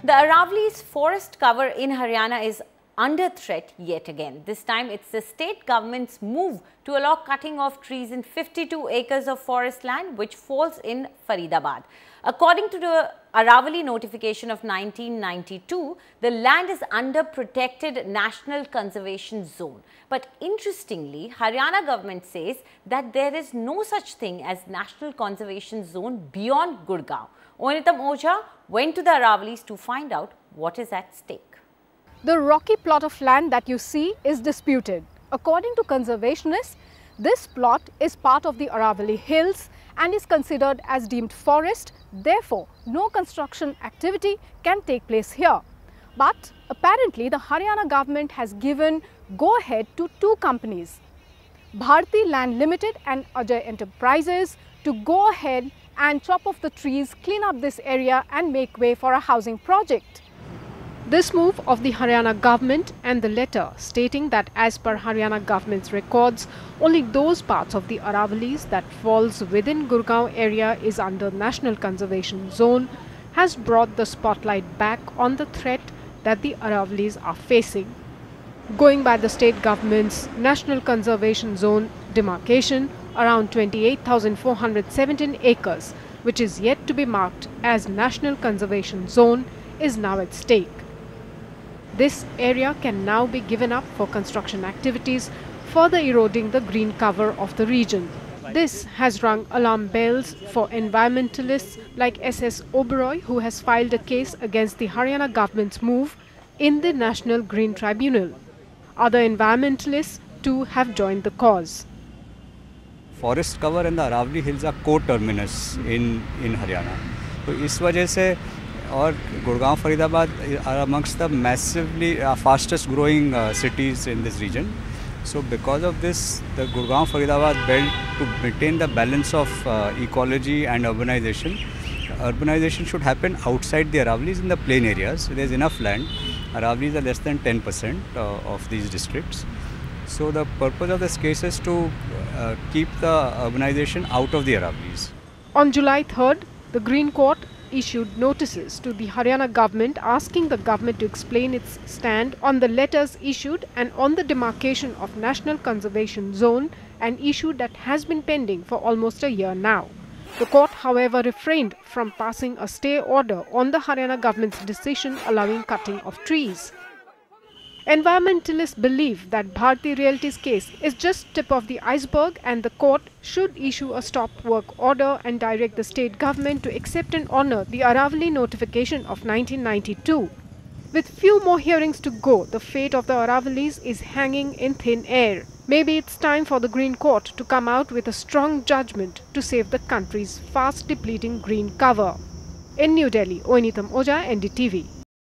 The Aravallis forest cover in Haryana is under threat yet again. This time it's the state government's move to allow cutting of trees in 52 acres of forest land which falls in Faridabad. According to the Aravalli notification of 1992, the land is under protected National Conservation Zone. But interestingly, Haryana government says that there is no such thing as National Conservation Zone beyond Gurgaon. Oja went to the Aravallis to find out what is at stake. The rocky plot of land that you see is disputed. According to conservationists, this plot is part of the Aravalli Hills and is considered as deemed forest. Therefore, no construction activity can take place here. But apparently, the Haryana government has given go-ahead to two companies, Bharti Land Limited and Ajay Enterprises, to go ahead and chop off the trees, clean up this area and make way for a housing project. This move of the Haryana government and the letter stating that as per Haryana government's records, only those parts of the Aravallis that falls within Gurgaon area is under National Conservation Zone has brought the spotlight back on the threat that the Aravallis are facing. Going by the state government's National Conservation Zone demarcation, around 28,417 acres, which is yet to be marked as National Conservation Zone, is now at stake. This area can now be given up for construction activities, further eroding the green cover of the region. This has rung alarm bells for environmentalists like S.S. Oberoi, who has filed a case against the Haryana government's move in the National Green Tribunal. Other environmentalists too have joined the cause. Forest cover and the Aravalli Hills are co-terminus in Haryana. So, इस वजह से और Gurgaon, Faridabad are amongst the massively fastest growing cities in this region. So because of this, the Gurgaon, Faridabad belt, to maintain the balance of ecology and urbanization should happen outside the Aravallis in the plain areas. So there is enough land. Aravallis are less than 10% of these districts. So the purpose of this case is to keep the urbanization out of the Aravallis. On July 3rd, the Green Court issued notices to the Haryana government asking the government to explain its stand on the letters issued and on the demarcation of National Conservation Zone, an issue that has been pending for almost a year now. The court, however, refrained from passing a stay order on the Haryana government's decision allowing cutting of trees. Environmentalists believe that Bharti Realty's case is just tip of the iceberg and the court should issue a stop work order and direct the state government to accept and honor the Aravalli notification of 1992. With few more hearings to go, the fate of the Aravallis is hanging in thin air. Maybe it's time for the Green Court to come out with a strong judgment to save the country's fast depleting green cover. In New Delhi, Oja, NDTV.